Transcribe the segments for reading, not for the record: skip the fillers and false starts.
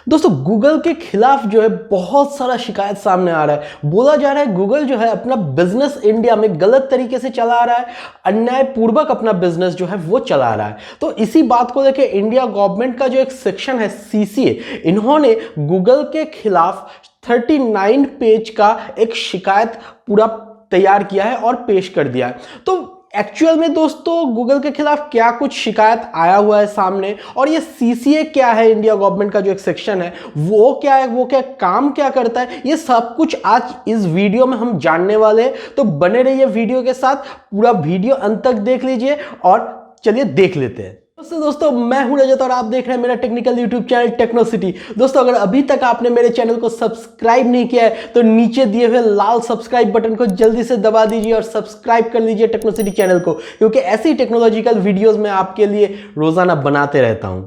दोस्तों गूगल के खिलाफ जो है बहुत सारा शिकायत सामने आ रहा है। बोला जा रहा है गूगल जो है अपना बिजनेस इंडिया में गलत तरीके से चला रहा है, अन्यायपूर्वक अपना बिजनेस जो है वो चला रहा है। तो इसी बात को लेकर इंडिया गवर्नमेंट का जो एक सेक्शन है सीसीए, इन्होंने गूगल के खिलाफ 39 पेज का एक शिकायत पूरा तैयार किया है और पेश कर दिया है। तो एक्चुअल में दोस्तों गूगल के खिलाफ क्या कुछ शिकायत आया हुआ है सामने, और ये सीसीए क्या है, इंडिया गवर्नमेंट का जो एक सेक्शन है वो क्या है, वो क्या काम क्या करता है, ये सब कुछ आज इस वीडियो में हम जानने वाले हैं। तो बने रहिए वीडियो के साथ, पूरा वीडियो अंत तक देख लीजिए और चलिए देख लेते हैं। दोस्तों मैं हूं रजत और आप देख रहे हैं मेरा टेक्निकल यूट्यूब चैनल टेक्नोसिटी। दोस्तों अगर अभी तक आपने मेरे चैनल को सब्सक्राइब नहीं किया है तो नीचे दिए हुए लाल सब्सक्राइब बटन को जल्दी से दबा दीजिए और सब्सक्राइब कर लीजिए टेक्नोसिटी चैनल को, क्योंकि ऐसी टेक्नोलॉजिकल वीडियोस मैं आपके लिए रोजाना बनाते रहता हूं।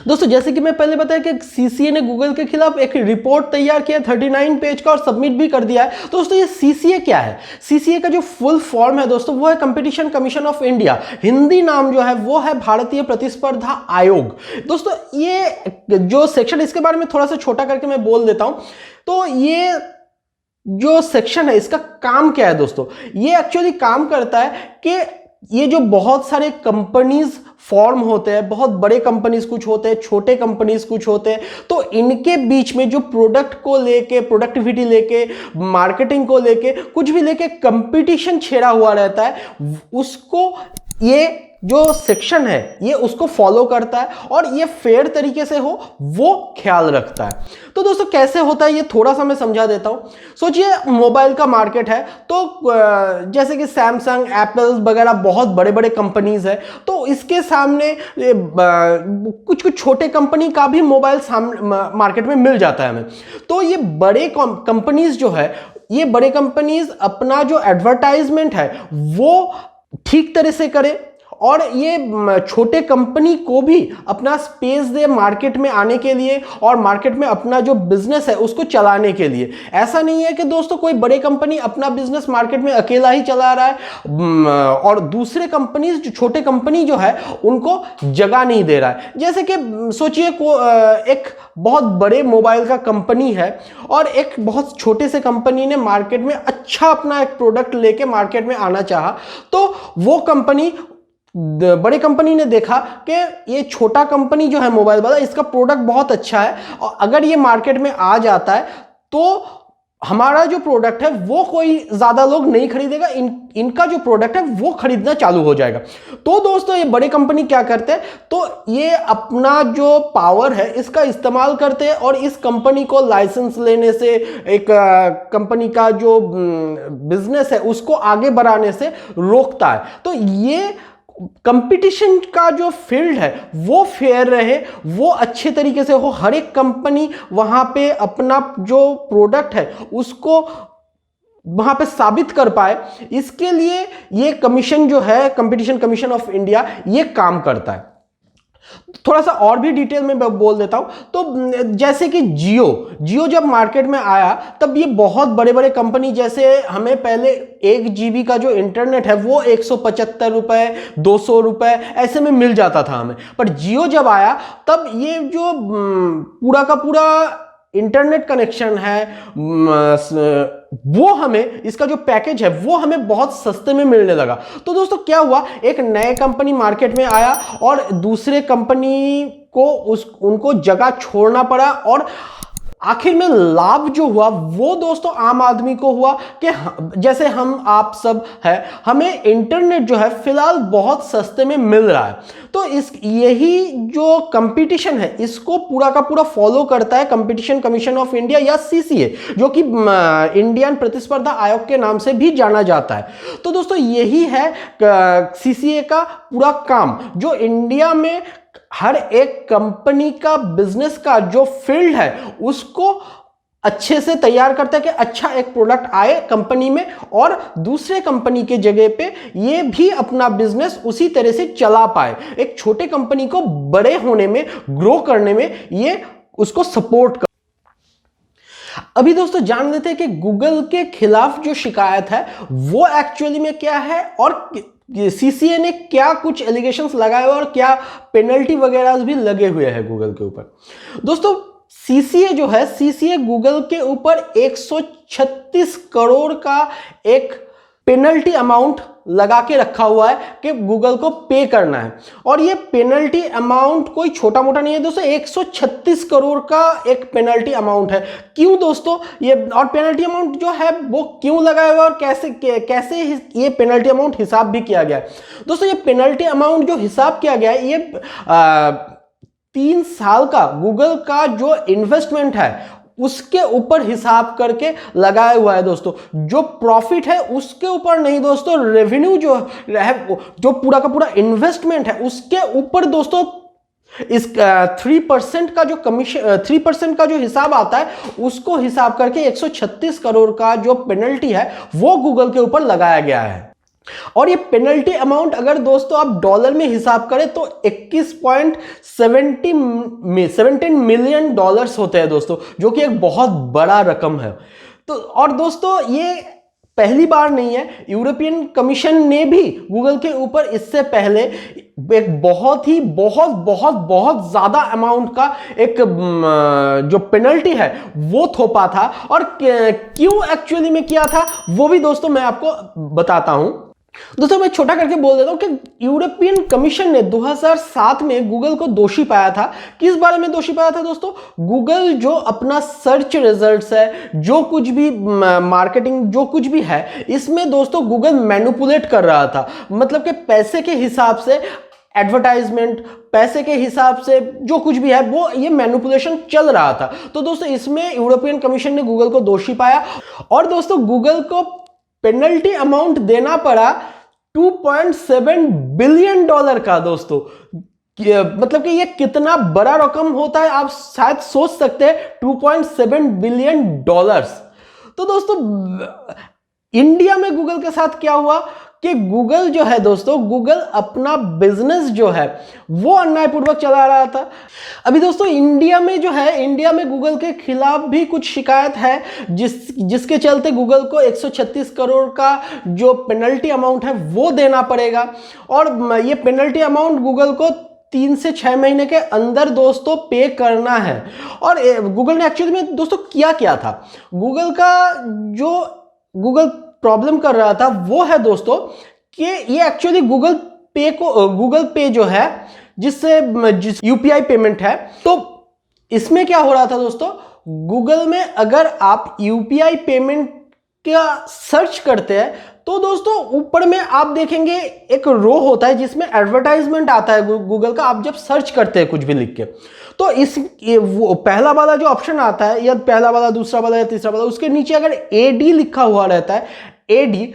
दोस्तों जैसे कि मैं पहले बताया कि सीसीए ने गूगल के खिलाफ एक रिपोर्ट तैयार किया 39 पेज का और सबमिट भी कर दिया है। तो दोस्तों ये सीसीए क्या है? सीसीए का जो फुल फॉर्म है दोस्तों वो है competition commission of India, Hindi नाम जो है वो है भारतीय प्रतिस्पर्धा आयोग। दोस्तों ये जो सेक्शन, इसके बारे में थोड़ा सा छोटा करके मैं बोल देता हूं। तो ये जो सेक्शन है इसका काम क्या है दोस्तों? ये एक्चुअली काम करता है कि ये जो बहुत सारे कंपनीज फॉर्म होते हैं, बहुत बड़े कंपनीज कुछ होते हैं, छोटे कंपनीज कुछ होते हैं, तो इनके बीच में जो प्रोडक्ट को लेके, प्रोडक्टिविटी लेके, मार्केटिंग को लेके, कुछ भी लेके कंपटीशन छेड़ा हुआ रहता है, उसको ये जो सेक्शन है ये उसको फॉलो करता है और ये फेयर तरीके से हो वो ख्याल रखता है। तो दोस्तों कैसे होता है ये थोड़ा सा मैं समझा देता हूं। सोचिए मोबाइल का मार्केट है, तो जैसे कि सैमसंग, एप्पल वगैरह बहुत बड़े बड़े कंपनीज है, तो इसके सामने कुछ कुछ छोटे कंपनी का भी मोबाइल मार्केट में मिल जाता है हमें। तो ये बड़े कंपनीज जो है, ये बड़े कंपनीज अपना जो एडवर्टाइजमेंट है वो ठीक तरह से करे और ये छोटे कंपनी को भी अपना स्पेस दे मार्केट में आने के लिए और मार्केट में अपना जो बिजनेस है उसको चलाने के लिए। ऐसा नहीं है कि दोस्तों कोई बड़े कंपनी अपना बिजनेस मार्केट में अकेला ही चला रहा है और दूसरे कंपनी, जो छोटे कंपनी जो है उनको जगह नहीं दे रहा है। जैसे कि सोचिए एक बहुत बड़े मोबाइल का कंपनी है और एक बहुत छोटे से कंपनी ने मार्केट में अच्छा अपना एक प्रोडक्ट लेके मार्केट में आना चाहा, तो वो कंपनी, बड़ी कंपनी ने देखा कि ये छोटा कंपनी जो है मोबाइल वाला, इसका प्रोडक्ट बहुत अच्छा है और अगर ये मार्केट में आ जाता है तो हमारा जो प्रोडक्ट है वो कोई ज्यादा लोग नहीं खरीदेगा, इनका जो प्रोडक्ट है वो खरीदना चालू हो जाएगा। तो दोस्तों ये बड़ी कंपनी क्या करते हैं, तो ये अपना जो पावर है इसका इस्तेमाल करते हैं और इस कंपनी को लाइसेंस लेने से, एक कंपनी का जो बिजनेस है उसको आगे बढ़ाने से रोकता है। तो ये कंपटीशन का जो फील्ड है वो फेयर रहे, वो अच्छे तरीके से हो, हर एक कंपनी वहां पे अपना जो प्रोडक्ट है उसको वहां पे साबित कर पाए, इसके लिए ये कमीशन जो है कंपटीशन कमीशन ऑफ इंडिया ये काम करता है। थोड़ा सा और भी डिटेल में बोल देता हूं। तो जैसे कि जियो जब मार्केट में आया तब ये बहुत बड़े बड़े कंपनी, जैसे हमें पहले 1 GB का जो इंटरनेट है वो 175 रुपए, 200 रुपए ऐसे में मिल जाता था हमें। पर जियो जब आया तब ये जो पूरा का पूरा इंटरनेट कनेक्शन है वो हमें, इसका जो पैकेज है वो हमें बहुत सस्ते में मिलने लगा। तो दोस्तों क्या हुआ, एक नए कंपनी मार्केट में आया और दूसरे कंपनी को उनको जगह छोड़ना पड़ा और आखिर में लाभ जो हुआ वो दोस्तों आम आदमी को हुआ कि जैसे हम आप सब है, हमें इंटरनेट जो है फिलहाल बहुत सस्ते में मिल रहा है। तो यही जो कंपटीशन है इसको पूरा का पूरा फॉलो करता है कंपटीशन कमीशन ऑफ इंडिया या सीसीए, जो कि इंडियन प्रतिस्पर्धा आयोग के नाम से भी जाना जाता है। तो दोस्तों यही है सीसीए का पूरा काम, जो इंडिया में हर एक कंपनी का बिजनेस का जो फील्ड है उसको अच्छे से तैयार करता है कि अच्छा एक प्रोडक्ट आए कंपनी में और दूसरे कंपनी के जगह पे ये भी अपना बिजनेस उसी तरह से चला पाए, एक छोटे कंपनी को बड़े होने में, ग्रो करने में ये उसको सपोर्ट कर। अभी दोस्तों जान लेते हैं कि गूगल के खिलाफ जो शिकायत है वो एक्चुअली में क्या है और सीसीए ने क्या कुछ एलिगेशंस लगाए और क्या पेनल्टी वगैरह भी लगे हुए हैं गूगल के ऊपर। दोस्तों सीसीए जो है, सीसीए गूगल के ऊपर 136 करोड़ का एक पेनल्टी अमाउंट लगा के रखा हुआ है कि गूगल को पे करना है। और ये पेनल्टी अमाउंट कोई छोटा मोटा नहीं है दोस्तों, 136 करोड़ का एक पेनल्टी अमाउंट है। क्यों दोस्तों ये, और पेनल्टी अमाउंट जो है वो क्यों लगाया हुआ और कैसे ये पेनल्टी अमाउंट हिसाब भी किया गया है दोस्तों। ये पेनल्टी अमाउंट जो हिसाब किया गया है, ये 3 साल का गूगल का जो इन्वेस्टमेंट है उसके ऊपर हिसाब करके लगाया हुआ है दोस्तों। जो प्रॉफिट है उसके ऊपर नहीं दोस्तों, रेवेन्यू जो है, जो पूरा का पूरा इन्वेस्टमेंट है उसके ऊपर दोस्तों इस 3% का जो कमीशन, 3% का जो हिसाब आता है उसको हिसाब करके 136 करोड़ का जो पेनल्टी है वो गूगल के ऊपर लगाया गया है। और ये पेनल्टी अमाउंट अगर दोस्तों आप डॉलर में हिसाब करें तो 21.17 मिलियन डॉलर्स होते हैं दोस्तों, जो कि एक बहुत बड़ा रकम है। तो और दोस्तों ये पहली बार नहीं है, यूरोपियन कमीशन ने भी गूगल के ऊपर इससे पहले एक बहुत ज्यादा अमाउंट का एक जो पेनल्टी है वो थोपा था। और क्यों एक्चुअली में किया था वो भी दोस्तों मैं आपको बताता हूं। दोस्तों मैं छोटा करके बोल देता हूं कि यूरोपियन कमीशन ने 2007 में गूगल को दोषी पाया था। किस बारे में दोषी पाया था दोस्तों? गूगल जो अपना सर्च रिजल्ट्स है, जो कुछ भी मार्केटिंग जो कुछ भी है, इसमें दोस्तों गूगल मैनिपुलेट कर रहा था। मतलब कि पैसे के हिसाब से एडवर्टाइजमेंट, पैसे के हिसाब से जो कुछ भी है वो ये मैनिपुलेशन चल रहा था। तो दोस्तों इसमें यूरोपियन कमीशन ने गूगल को दोषी पाया और दोस्तों गूगल को पेनल्टी अमाउंट देना पड़ा 2.7 बिलियन डॉलर का दोस्तों। मतलब कि ये कितना बड़ा रकम होता है आप शायद सोच सकते हैं, 2.7 बिलियन डॉलर्स। तो दोस्तों इंडिया में गूगल के साथ क्या हुआ कि गूगल जो है दोस्तों, गूगल अपना बिजनेस जो है वो अन्यायपूर्वक चला रहा था। अभी दोस्तों इंडिया में जो है, इंडिया में गूगल के खिलाफ भी कुछ शिकायत है जिसके चलते गूगल को 136 करोड़ का जो पेनल्टी अमाउंट है वो देना पड़ेगा। और ये पेनल्टी अमाउंट गूगल को 3 से 6 महीने के अंदर दोस्तों पे करना है। और गूगल ने एक्चुअली में दोस्तों किया क्या था, गूगल का जो गूगल प्रॉब्लम कर रहा था वो है दोस्तों कि ये एक्चुअली गूगल पे जो है जिस यूपीआई पेमेंट है, तो इसमें क्या हो रहा था दोस्तों, गूगल में अगर आप यूपीआई पेमेंट का सर्च करते हैं तो दोस्तों ऊपर में आप देखेंगे एक रो होता है जिसमें एडवर्टाइजमेंट आता है गूगल का। आप जब सर्च करते हैं कुछ भी लिख के, तो वो पहला वाला जो ऑप्शन आता है, या पहला वाला, दूसरा वाला या तीसरा वाला, उसके नीचे अगर एडी लिखा हुआ रहता है, एडी,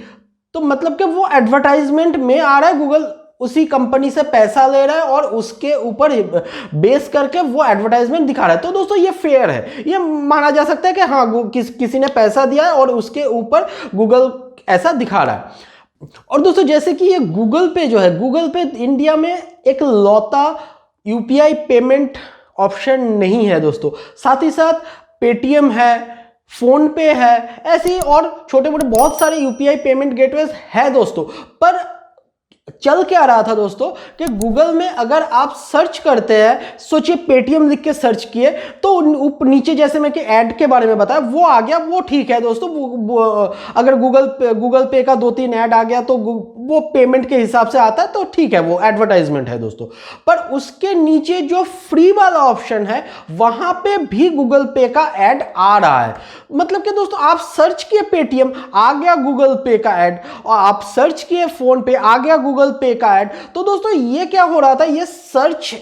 तो मतलब कि वो एडवर्टाइजमेंट में आ रहा है, गूगल उसी कंपनी से पैसा ले रहा है और उसके ऊपर बेस करके वो एडवर्टाइजमेंट दिखा रहा है। तो दोस्तों ये फेयर है, ये माना जा सकता है कि हाँ किसी ने पैसा दिया है और उसके ऊपर गूगल ऐसा दिखा रहा है। और दोस्तों जैसे कि ये गूगल पे जो है, गूगल पे इंडिया में एक लौता यूपीआई पेमेंट ऑप्शन नहीं है दोस्तों। साथ ही साथ पेटीएम है, फोन पे है, ऐसे और छोटे मोटे बहुत सारे यूपीआई पेमेंट गेटवेज है दोस्तों। पर चल क्या रहा था दोस्तों कि गूगल में अगर आप सर्च करते हैं, सोचिए पेटीएम लिख के सर्च किए तो नीचे जैसे मैं कि ऐड के बारे में बताया वो आ गया, वो ठीक है दोस्तों। अगर गूगल पे का 2-3 ऐड आ गया तो वो पेमेंट के हिसाब से आता है तो ठीक है, वो एडवर्टाइजमेंट है दोस्तों। पर उसके नीचे जो फ्री वाला ऑप्शन है वहां पे भी गूगल पे का ऐड आ रहा है। मतलब कि दोस्तों आप सर्च किए पेटीएम, आ गया गूगल पे का ऐड, और आप सर्च किए फोन पे, आ गया गूगल पे का ऐड। तो दोस्तों ये क्या हो रहा था, ये सर्च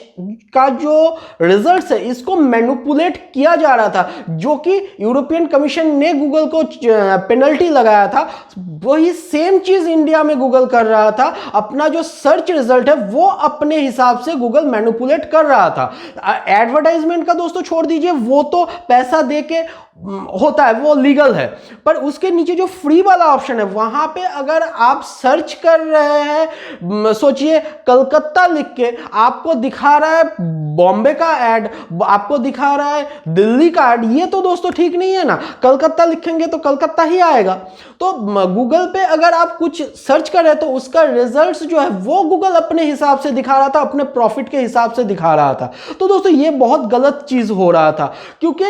का जो रिजल्ट्स है इसको मैनिपुलेट किया जा रहा था, जो कि यूरोपियन कमीशन ने गूगल को पेनल्टी लगाया था। वही सेम चीज इंडिया में गूगल कर रहा था, अपना जो सर्च रिजल्ट है वो अपने हिसाब से गूगल मैनिपुलेट कर रहा था। एडवर्टाइजमेंट का दोस्तों छोड़ दीजिए, वो तो पैसा देके होता है, वो लीगल है। पर उसके नीचे जो फ्री वाला ऑप्शन है वहां पे अगर आप सर्च कर रहे हैं सोचिए कलकत्ता लिख के आपको दिखा रहा है बॉम्बे का ऐड, आपको दिखा रहा है दिल्ली का ऐड, ये तो दोस्तों ठीक नहीं है ना। कलकत्ता लिखेंगे तो कलकत्ता ही आएगा। तो गूगल पे अगर आप कुछ सर्च करें तो उसका रिजल्ट्स जो है वो गूगल अपने हिसाब से दिखा रहा था, अपने प्रॉफिट के हिसाब से दिखा रहा था। तो दोस्तों ये बहुत गलत चीज हो रहा था, क्योंकि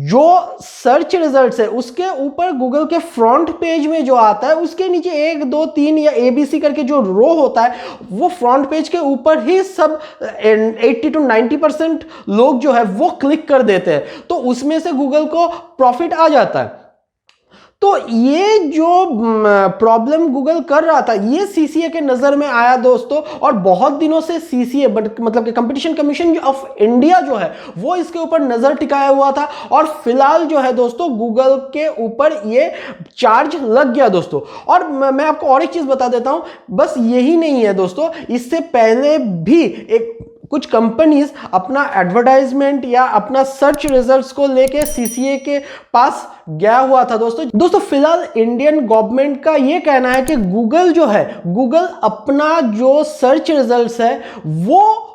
जो सर्च रिजल्ट्स है उसके ऊपर गूगल के फ्रंट पेज में जो आता है उसके नीचे 1 2 3 या ABC करके जो रो होता है वो फ्रंट पेज के ऊपर ही सब 80 to 90% लोग जो है वो क्लिक कर देते हैं, तो उसमें से गूगल को प्रॉफिट आ जाता है। तो ये जो प्रॉब्लम गूगल कर रहा था ये सीसीए के नजर में आया दोस्तों, और बहुत दिनों से सीसीए मतलब कि कंपटीशन कमीशन ऑफ इंडिया जो है वो इसके ऊपर नजर टिकाया हुआ था, और फिलहाल जो है दोस्तों गूगल के ऊपर ये चार्ज लग गया दोस्तों। और मैं आपको और एक चीज बता देता हूं, बस यही नहीं है दोस्तों, इससे पहले भी कुछ कंपनीज अपना एडवर्टाइजमेंट या अपना सर्च रिजल्ट्स को लेके सीसीए के पास गया हुआ था दोस्तों। फिलहाल इंडियन गवर्नमेंट का यह कहना है कि गूगल जो है, गूगल अपना जो सर्च रिजल्ट्स है वो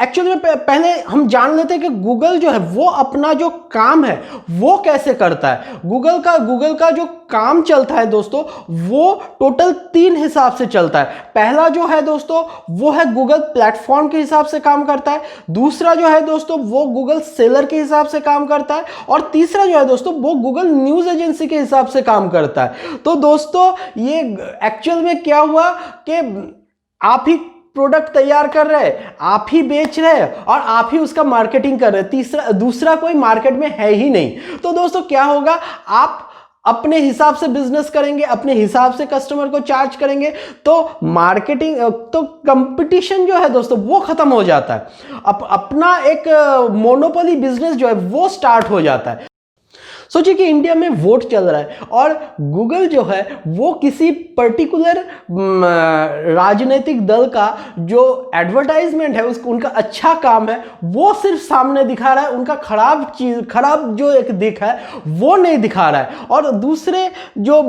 एक्चुअली में पहले हम जान लेते हैं कि गूगल जो है वो अपना जो काम है वो कैसे करता है। गूगल का जो काम चलता है दोस्तों वो टोटल 3 हिसाब से चलता है। पहला जो है दोस्तों वो है गूगल प्लेटफॉर्म के हिसाब से काम करता है, दूसरा जो है दोस्तों वो गूगल सेलर के हिसाब से काम करता है, और तीसरा जो है दोस्तों वो गूगल न्यूज एजेंसी के हिसाब से काम करता है। तो दोस्तों ये एक्चुअल में क्या हुआ कि आप ही प्रोडक्ट तैयार कर रहे हैं, आप ही बेच रहे हैं और आप ही उसका मार्केटिंग कर रहे हैं, दूसरा कोई मार्केट में है ही नहीं। तो दोस्तों क्या होगा, आप अपने हिसाब से बिजनेस करेंगे, अपने हिसाब से कस्टमर को चार्ज करेंगे, तो मार्केटिंग तो कंपटीशन जो है दोस्तों वो खत्म हो जाता है, अपना एक मोनोपोली बिजनेस जो है वो स्टार्ट हो जाता है। सोचिए कि इंडिया में वोट चल रहा है और गूगल जो है वो किसी पर्टिकुलर राजनीतिक दल का जो एडवर्टाइजमेंट है उनका अच्छा काम है वो सिर्फ सामने दिखा रहा है, उनका खराब जो एक दिख है वो नहीं दिखा रहा है। और दूसरे जो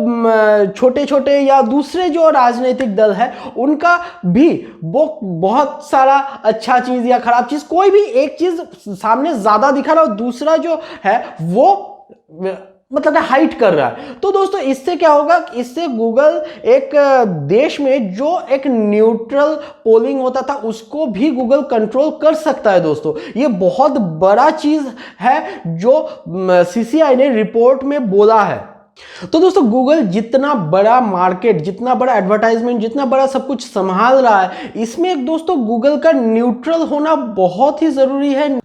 छोटे छोटे या दूसरे जो राजनीतिक दल है उनका भी वो बहुत सारा अच्छा चीज या खराब चीज, कोई भी एक चीज सामने ज्यादा दिखा रहा है और दूसरा जो है वो मतलब हाइट कर रहा है। तो दोस्तों इससे क्या होगा, इससे गूगल एक देश में जो एक न्यूट्रल पोलिंग होता था उसको भी गूगल कंट्रोल कर सकता है दोस्तों। ये बहुत बड़ा चीज है जो सीसीआई ने रिपोर्ट में बोला है। तो दोस्तों गूगल जितना बड़ा मार्केट, जितना बड़ा एडवर्टाइजमेंट, जितना बड़ा सब कुछ संभाल रहा है, इसमें दोस्तों गूगल का न्यूट्रल होना बहुत ही जरूरी है,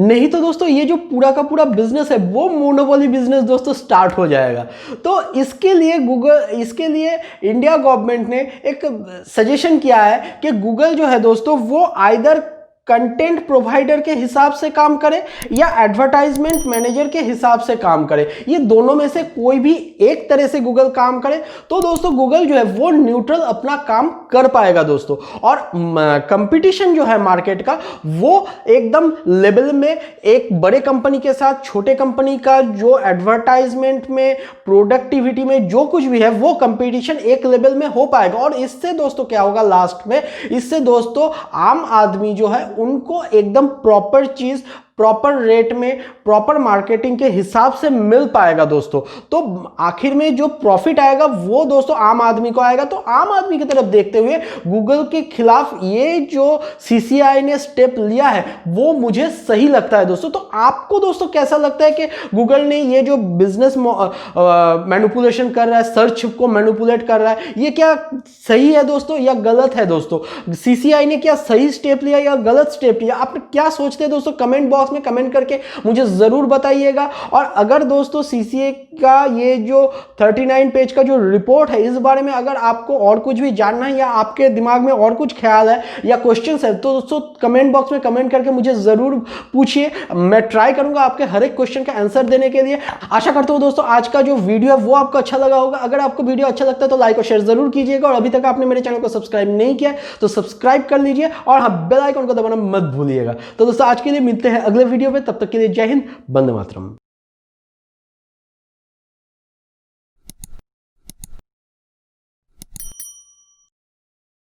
नहीं तो दोस्तों ये जो पूरा का पूरा बिजनेस है वो मोनोपोली बिजनेस दोस्तों स्टार्ट हो जाएगा। तो इसके लिए इंडिया गवर्नमेंट ने एक सजेशन किया है कि गूगल जो है दोस्तों वो आइदर कंटेंट प्रोवाइडर के हिसाब से काम करे या एडवर्टाइजमेंट मैनेजर के हिसाब से काम करे, ये दोनों में से कोई भी एक तरह से गूगल काम करे तो दोस्तों गूगल जो है वो न्यूट्रल अपना काम कर पाएगा दोस्तों। और कंपटीशन जो है मार्केट का वो एकदम लेवल में एक बड़े कंपनी के साथ छोटे कंपनी का जो एडवर्टाइजमेंट में, प्रोडक्टिविटी में जो कुछ भी है वो कंपटीशन एक लेवल में हो पाएगा। और इससे दोस्तों क्या होगा लास्ट में, इससे दोस्तों आम आदमी जो है उनको एकदम प्रॉपर चीज, प्रॉपर रेट में, प्रॉपर मार्केटिंग के हिसाब से मिल पाएगा दोस्तों। तो आखिर में जो प्रॉफिट आएगा वो दोस्तों आम आदमी को आएगा। तो आम आदमी की तरफ देखते हुए गूगल के खिलाफ ये जो सीसीआई ने स्टेप लिया है वो मुझे सही लगता है दोस्तों। तो आपको दोस्तों कैसा लगता है कि गूगल ने ये जो बिजनेस मैनिपुलेशन कर रहा है, सर्च को मैनिपुलेट कर रहा है, ये क्या सही है दोस्तों या गलत है दोस्तों? सीसीआई ने क्या सही स्टेप लिया या गलत स्टेप लिया? आप क्या सोचते हैं दोस्तों? कमेंट बॉक्स में कमेंट करके मुझे जरूर बताइएगा। और अगर दोस्तों सीसीए का ये जो 39 पेज का जो रिपोर्ट है इस बारे में अगर आपको और कुछ भी जानना है या आपके दिमाग में और कुछ ख्याल है या क्वेश्चंस है तो दोस्तों कमेंट बॉक्स में कमेंट करके मुझे जरूर पूछिए, मैं ट्राई करूंगा आपके हर एक क्वेश्चन का आंसर देने के लिए। आशा करता हूं दोस्तों आज का जो वीडियो है वो आपको अच्छा लगा होगा। अगर आपको वीडियो अच्छा लगता है तो लाइक और शेयर जरूर कीजिएगा, और अभी तक आपने मेरे चैनल को सब्सक्राइब नहीं किया तो सब्सक्राइब कर लीजिए और हाँ बेल आइकन को दबाना मत भूलिएगा। तो दोस्तों आज के लिए मिलते हैं अगले वीडियो में, तब तक के लिए जय हिंद, वंदे मातरम।